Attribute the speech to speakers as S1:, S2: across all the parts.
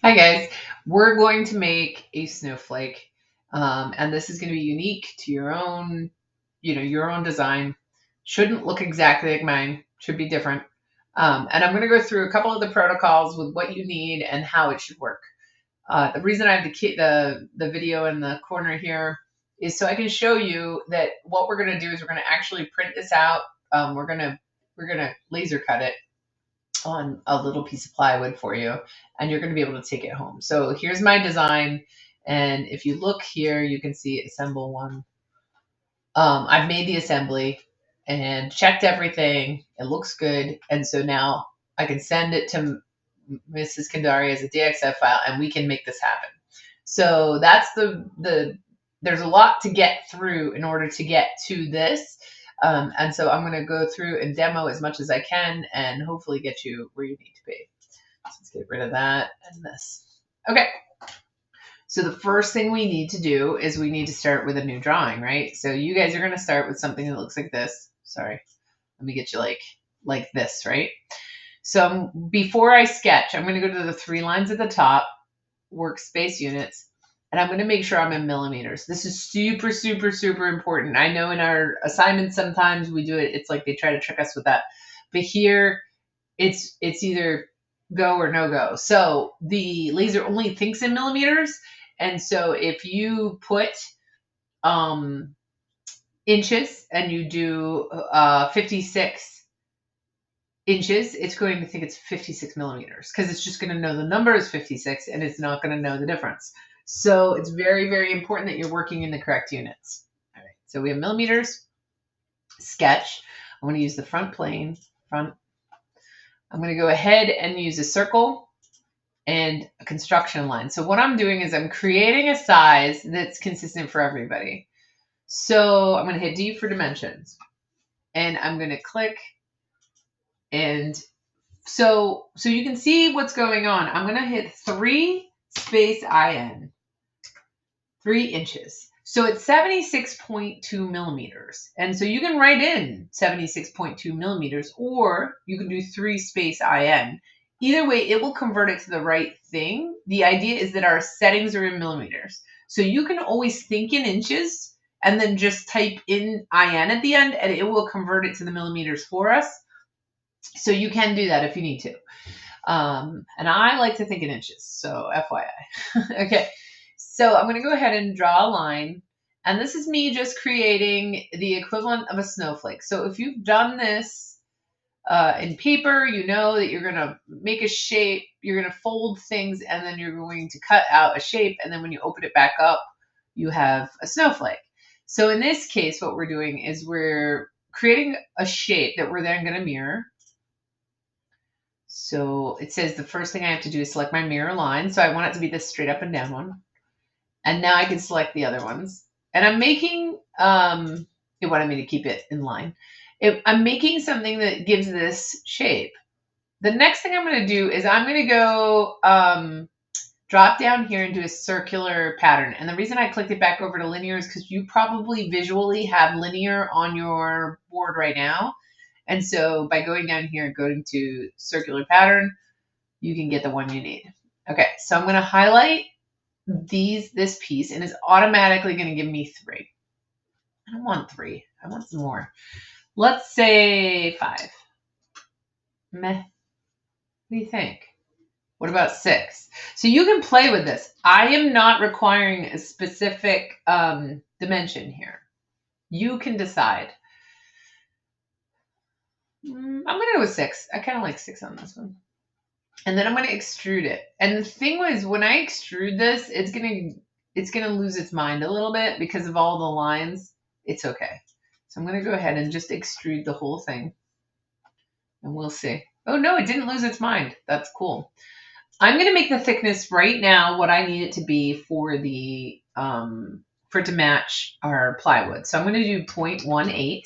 S1: Hi guys, we're going to make a snowflake, and this is going to be unique to your own, your own design. Shouldn't look exactly like mine. Should be different. And I'm going to go through a couple of the protocols with what you need and how it should work. The reason I have the video in the corner here is so I can show you that what we're going to do is we're going to actually print this out. We're gonna laser cut it on a little piece of plywood for you, and you're going to be able to take it home. So here's my design, and if you look here, you can see assemble one. I've made the assembly and checked everything. It looks good, and so now I can send it to Mrs. Kandari as a DXF file, and we can make this happen. So that's the there's a lot to get through in order to get to this. And so I'm going to go through and demo as much as I can and hopefully get you where you need to be. So let's get rid of that and this. Okay. So the first thing we need to do is we need to start with a new drawing, right? So you guys are going to start with something that looks like this. Sorry. Let me get you like this, right? So before I sketch, I'm going to go to the 3 lines at the top, workspace units, and I'm going to make sure I'm in millimeters. This is super, super, super important. I know in our assignments sometimes we do it. It's like they try to trick us with that. But here, it's either go or no go. So the laser only thinks in millimeters. And so if you put inches and you do 56 inches, it's going to think it's 56 millimeters because it's just going to know the number is 56 and it's not going to know the difference. So it's very, very important that you're working in the correct units. All right, so we have millimeters, sketch. I'm going to use the front plane, front. I'm going to go ahead and use a circle and a construction line. So what I'm doing is I'm creating a size that's consistent for everybody. So I'm going to hit D for dimensions and I'm going to click, and so you can see what's going on. I'm going to hit 3 space IN, 3 inches. So it's 76.2 millimeters. And so you can write in 76.2 millimeters, or you can do 3 space IN. Either way, it will convert it to the right thing. The idea is that our settings are in millimeters. So you can always think in inches and then just type in IN at the end, and it will convert it to the millimeters for us. So you can do that if you need to. And I like to think in inches, so FYI. Okay, so I'm going to go ahead and draw a line. And this is me just creating the equivalent of a snowflake. So if you've done this in paper, you know that you're going to make a shape, you're going to fold things, and then you're going to cut out a shape. And then when you open it back up, you have a snowflake. So in this case, what we're doing is we're creating a shape that we're then going to mirror. So it says the first thing I have to do is select my mirror line. So I want it to be this straight up and down one. And now I can select the other ones. And I'm making, it wanted me to keep it in line. I'm making something that gives this shape. The next thing I'm going to do is I'm going to go drop down here and do a circular pattern. And the reason I clicked it back over to linear is because you probably visually have linear on your board right now. And so by going down here and going to circular pattern, you can get the one you need. Okay, so I'm going to highlight this piece, and it's automatically going to give me 3. I don't want 3. I want some more. Let's say 5. Meh. What do you think? What about 6? So you can play with this. I am not requiring a specific dimension here. You can decide. I'm going to go with 6. I kind of like 6 on this one. And then I'm going to extrude it. And the thing was, when I extrude this, it's going to lose its mind a little bit because of all the lines. It's okay. So I'm going to go ahead and just extrude the whole thing. And we'll see. Oh, no, it didn't lose its mind. That's cool. I'm going to make the thickness right now what I need it to be for the for it to match our plywood. So I'm going to do 0.18.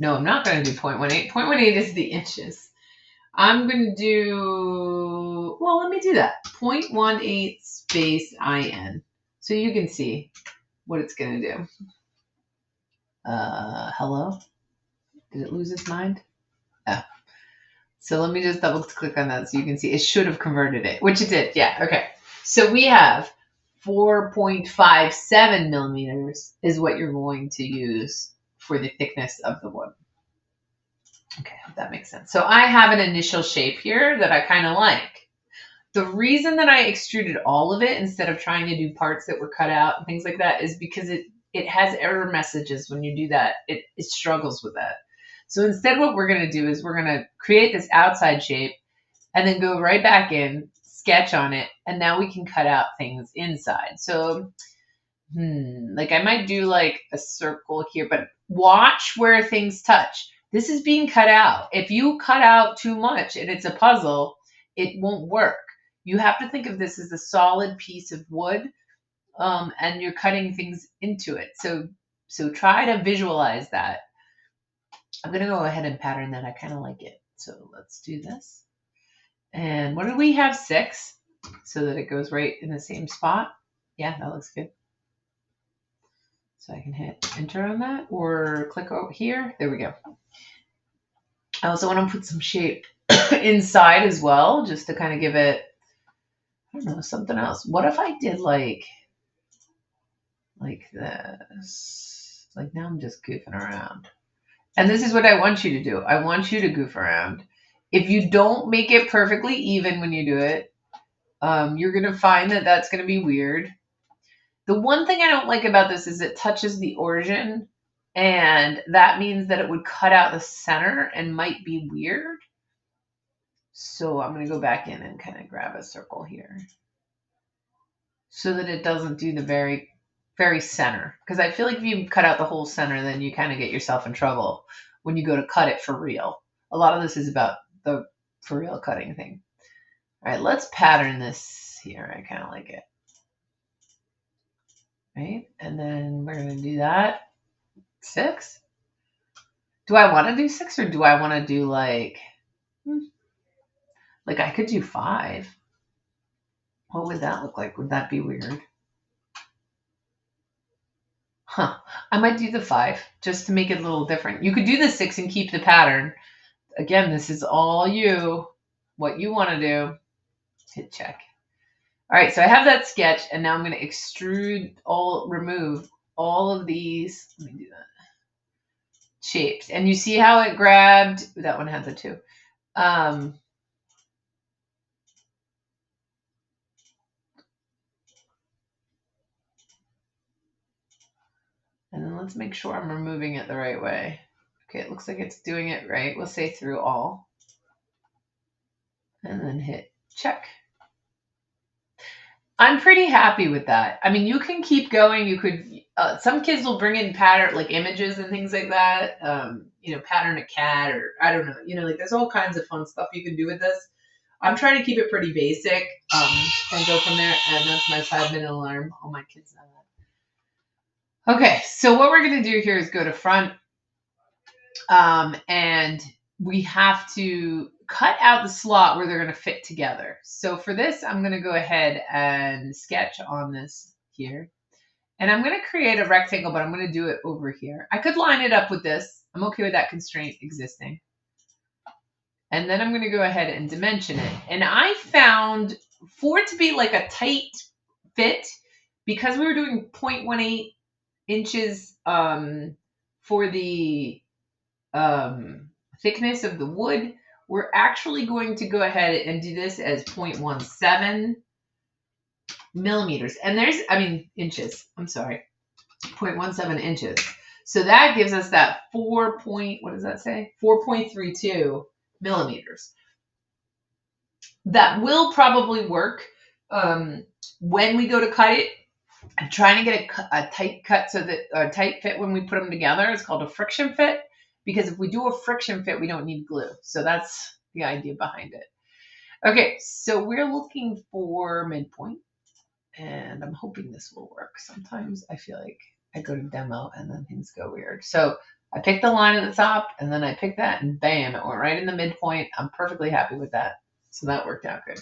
S1: No, I'm not going to do 0.18. 0.18 is the inches. I'm going to do, well, let me do that. 0.18 space IN. So you can see what it's going to do. Hello? Did it lose its mind? Oh. So let me just double click on that so you can see. It should have converted it, which it did. Yeah, okay. So we have 4.57 millimeters is what you're going to use for the thickness of the wood. Okay, hope that makes sense. So I have an initial shape here that I kind of like. The reason that I extruded all of it instead of trying to do parts that were cut out and things like that is because it has error messages when you do that. It struggles with that. So instead what we're going to do is we're going to create this outside shape and then go right back in, sketch on it, and now we can cut out things inside. So, like I might do like a circle here, but watch where things touch. This is being cut out. If you cut out too much and it's a puzzle, it won't work. You have to think of this as a solid piece of wood, and you're cutting things into it. So try to visualize that. I'm going to go ahead and pattern that. I kind of like it. So let's do this. And what do we have? 6, so that it goes right in the same spot. Yeah, that looks good. So I can hit enter on that or click over here. There we go. I also want to put some shape inside as well, just to kind of give it, I don't know, something else. What if I did like this? Like now I'm just goofing around. And this is what I want you to do. I want you to goof around. If you don't make it perfectly even when you do it, you're going to find that that's going to be weird. The one thing I don't like about this is it touches the origin, and that means that it would cut out the center and might be weird. So I'm going to go back in and kind of grab a circle here so that it doesn't do the very, very center. Because I feel like if you cut out the whole center, then you kind of get yourself in trouble when you go to cut it for real. A lot of this is about the for real cutting thing. All right, let's pattern this here. I kind of like it. Right? And then we're going to do that. 6. Do I want to do 6 or do I want to do like I could do 5. What would that look like? Would that be weird? Huh. I might do the 5 just to make it a little different. You could do the 6 and keep the pattern. Again, this is all you. What you want to do. Hit check. All right, so I have that sketch, and now I'm going to remove all of these. Let me do that. Shapes. And you see how it grabbed? That one had the 2. And then let's make sure I'm removing it the right way. Okay, it looks like it's doing it right. We'll say through all. And then hit check. I'm pretty happy with that. I mean, you can keep going. You could, some kids will bring in pattern, like images and things like that. Pattern a cat or I don't know. There's all kinds of fun stuff you can do with this. I'm trying to keep it pretty basic and go from there. And that's my 5-minute alarm. All my kids know that. Okay, so what we're going to do here is go to front. And we have to cut out the slot where they're going to fit together. So for this, I'm going to go ahead and sketch on this here. And I'm going to create a rectangle, but I'm going to do it over here. I could line it up with this. I'm okay with that constraint existing. And then I'm going to go ahead and dimension it. And I found for it to be like a tight fit, because we were doing 0.18 inches for the thickness of the wood, we're actually going to go ahead and do this as 0.17 millimeters. And inches. I'm sorry. 0.17 inches. So that gives us that 4.32 millimeters. That will probably work when we go to cut it. I'm trying to get a tight cut so that a tight fit when we put them together. It's called a friction fit. Because if we do a friction fit, we don't need glue. So that's the idea behind it. Okay, so we're looking for midpoint. And I'm hoping this will work. Sometimes I feel like I go to demo and then things go weird. So I picked the line at the top, and then I picked that, and bam, it went right in the midpoint. I'm perfectly happy with that. So that worked out good.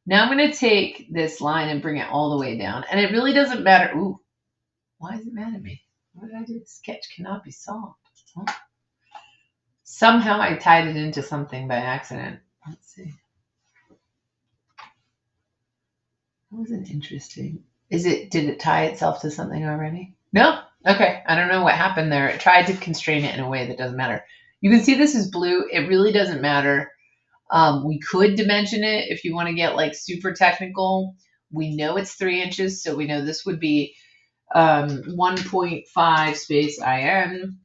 S1: Now I'm going to take this line and bring it all the way down. And it really doesn't matter. Ooh, why is it mad at me? What did I do? Sketch cannot be solved. Somehow I tied it into something by accident. Let's see. That wasn't interesting. Did it tie itself to something already? No? Okay. I don't know what happened there. It tried to constrain it in a way that doesn't matter. You can see this is blue. It really doesn't matter. We could dimension it if you want to get like super technical. We know it's 3 inches, so we know this would be 1.5 space IN,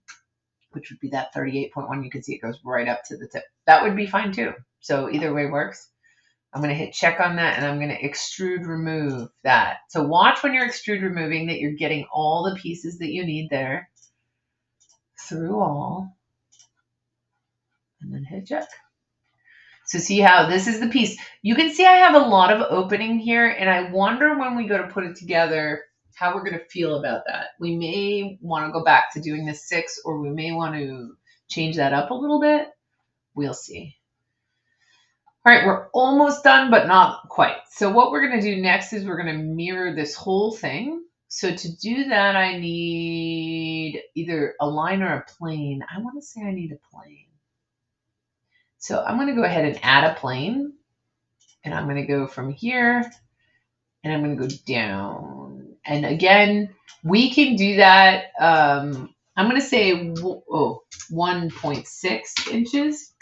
S1: which would be that 38.1. You can see it goes right up to the tip. That would be fine too. So either way works. I'm going to hit check on that, and I'm going to extrude remove that. So watch when you're extrude removing that you're getting all the pieces that you need there through all, and then hit check. So see how this is the piece. You can see I have a lot of opening here, and I wonder when we go to put it together how we're going to feel about that. We may want to go back to doing the 6, or we may want to change that up a little bit. We'll see. All right, we're almost done, but not quite. So what we're going to do next is we're going to mirror this whole thing. So to do that, I need either a line or a plane. I want to say I need a plane. So I'm going to go ahead and add a plane, and I'm going to go from here, and I'm going to go down. And again, we can do that. I'm going to say 1.6 inches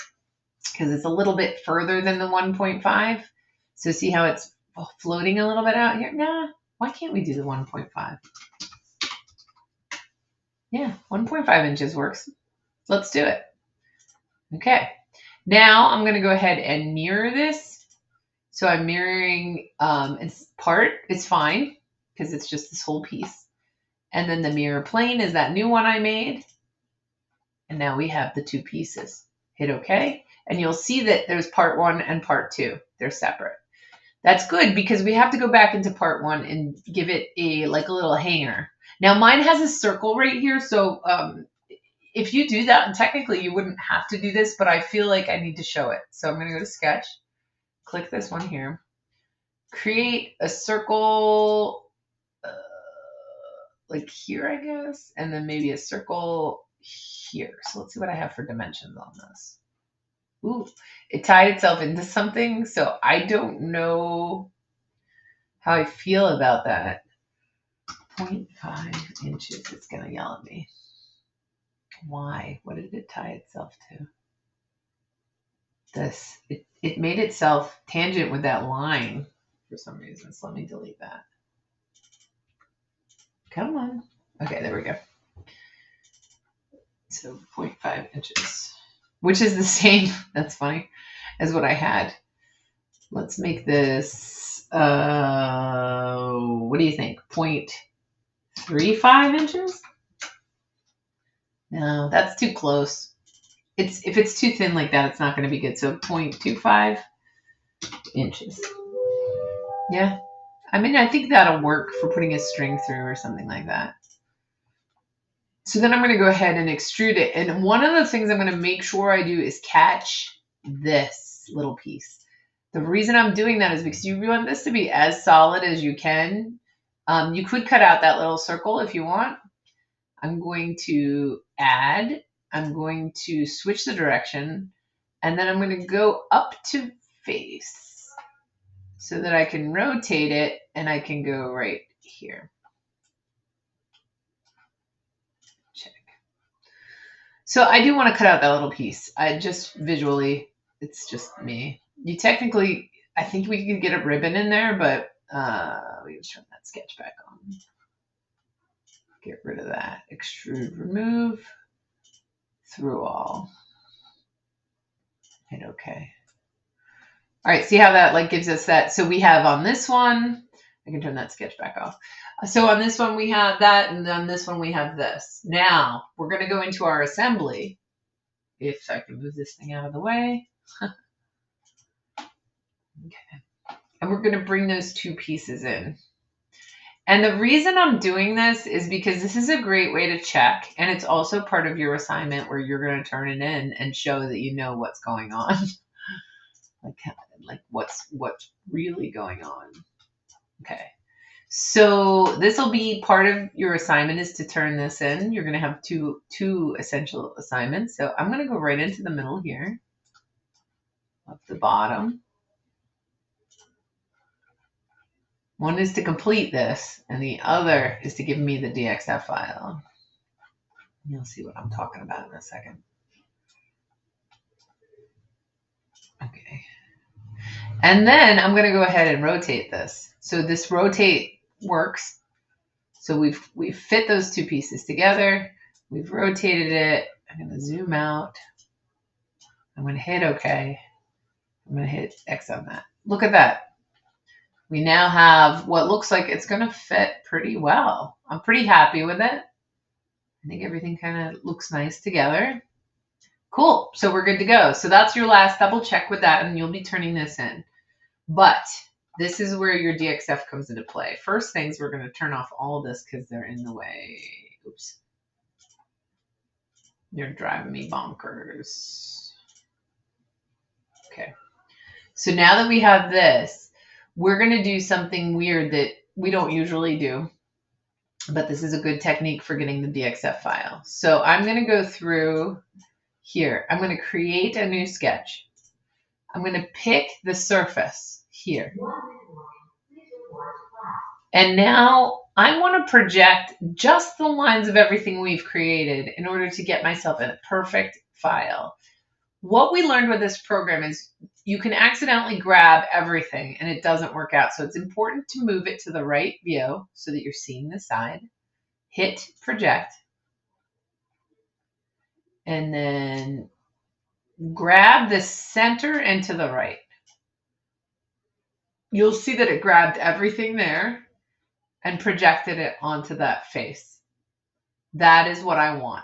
S1: because it's a little bit further than the 1.5. So see how it's floating a little bit out here? Nah, why can't we do the 1.5? Yeah, 1.5 inches works. Let's do it. Okay. Now I'm going to go ahead and mirror this. So I'm mirroring it's part. It's fine because it's just this whole piece. And then the mirror plane is that new one I made. And now we have the 2 pieces. Hit OK. And you'll see that there's part 1 and part 2. They're separate. That's good because we have to go back into part 1 and give it a little hanger. Now mine has a circle right here. So if you do that, and technically you wouldn't have to do this, but I feel like I need to show it. So I'm going to go to sketch, click this one here, create a circle like here, I guess, and then maybe a circle here. So let's see what I have for dimensions on this. Ooh, it tied itself into something, so I don't know how I feel about that. 0.5 inches, it's going to yell at me. Why? What did it tie itself to? This. It made itself tangent with that line for some reason. So let me delete that. Come on. Okay, there we go. So 0.5 inches, which is the same, that's funny, as what I had. Let's make this, what do you think? 0.35 inches? No, that's too close. If it's too thin like that, it's not going to be good. So 0.25 inches. Yeah. I mean, I think that'll work for putting a string through or something like that. So then I'm going to go ahead and extrude it. And one of the things I'm going to make sure I do is catch this little piece. The reason I'm doing that is because you want this to be as solid as you can. You could cut out that little circle if you want. I'm going to add, I'm going to switch the direction, and then I'm going to go up to face so that I can rotate it and I can go right here. Check. So I do want to cut out that little piece. I just visually, it's just me. You technically, I think we could get a ribbon in there, but we can turn that sketch back on. Get rid of that. Extrude, remove, through all. Hit OK. All right, see how that gives us that? So we have on this one, I can turn that sketch back off. So on this one we have that, and on this one we have this. Now we're going to go into our assembly. If I can move this thing out of the way. Okay. And we're going to bring those 2 pieces in. And the reason I'm doing this is because this is a great way to check. And it's also part of your assignment where you're going to turn it in and show that you know what's going on. like what's really going on. Okay. So this will be part of your assignment is to turn this in. You're going to have two essential assignments. So I'm going to go right into the middle here, up the bottom. One is to complete this, and the other is to give me the DXF file. You'll see what I'm talking about in a second. Okay. And then I'm going to go ahead and rotate this. So this rotate works. So we've fit those two pieces together. We've rotated it. I'm going to zoom out. I'm going to hit OK. I'm going to hit X on that. Look at that. We now have what looks like it's going to fit pretty well. I'm pretty happy with it. I think everything kind of looks nice together. Cool. So we're good to go. So that's your last double check with that, and you'll be turning this in. But this is where your DXF comes into play. First things, we're going to turn off all of this because they're in the way. Oops. You're driving me bonkers. Okay. So now that we have this, we're going to do something weird that we don't usually do, but this is a good technique for getting the DXF file. So I'm going to go through here. I'm going to create a new sketch. I'm going to pick the surface here. And now I want to project just the lines of everything we've created in order to get myself a perfect file. What we learned with this program is you can accidentally grab everything and it doesn't work out. So it's important to move it to the right view so that you're seeing the side. Hit project. And then grab the center and to the right. You'll see that it grabbed everything there and projected it onto that face. That is what I want.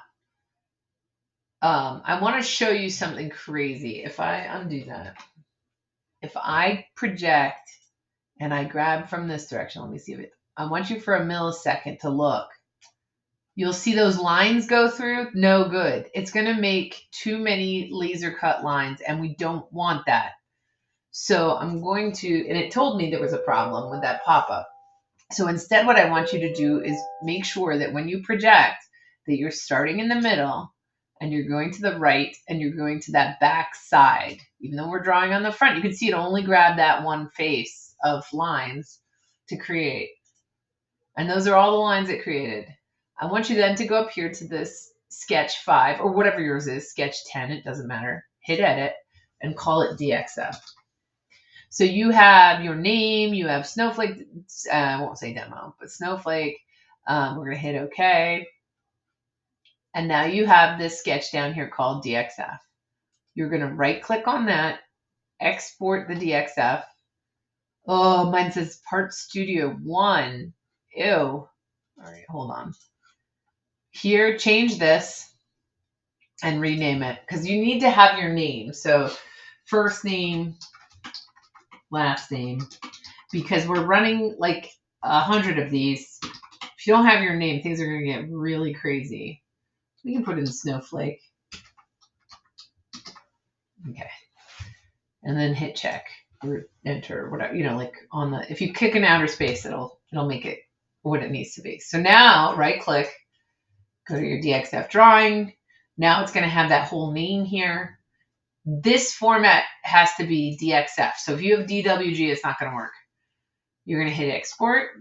S1: I want to show you something crazy. If I undo that, if I project and I grab from this direction, let me see if it, I want you for a millisecond to look. You'll see those lines go through. No good. It's going to make too many laser cut lines, and we don't want that. So I'm going to, and it told me there was a problem with that pop-up. So instead, what I want you to do is make sure that when you project, that you're starting in the middle and you're going to the right and you're going to that back side. Even though we're drawing on the front, you can see it only grabbed that one face of lines to create. And those are all the lines it created. I want you then to go up here to this sketch 5 or whatever yours is, sketch 10, it doesn't matter. Hit edit and call it DXF. So you have your name, you have Snowflake, I won't say demo, but Snowflake. We're going to hit OK. And now you have this sketch down here called DXF. You're going to right click on that, export the DXF. Oh, mine says Part Studio 1. Ew. All right, hold on. Here, change this and rename it because you need to have your name. So first name, last name, because we're running like 100 of these. If you don't have your name, things are going to get really crazy. We can put in Snowflake. Okay. And then hit check or enter or whatever, like on the, if you kick an outer space, it'll make it what it needs to be. So now right click, go to your DXF drawing. Now it's going to have that whole name here. This format has to be DXF. So if you have DWG, it's not going to work. You're going to hit export.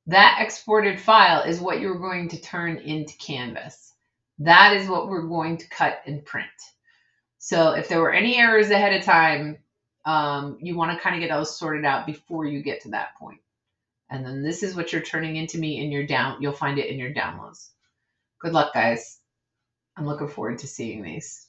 S1: That exported file is what you're going to turn into Canvas. That is what we're going to cut and print. So if there were any errors ahead of time, you want to kind of get those sorted out before you get to that point. And then this is what you're turning into me in your you'll find it in your downloads. Good luck, guys. I'm looking forward to seeing these.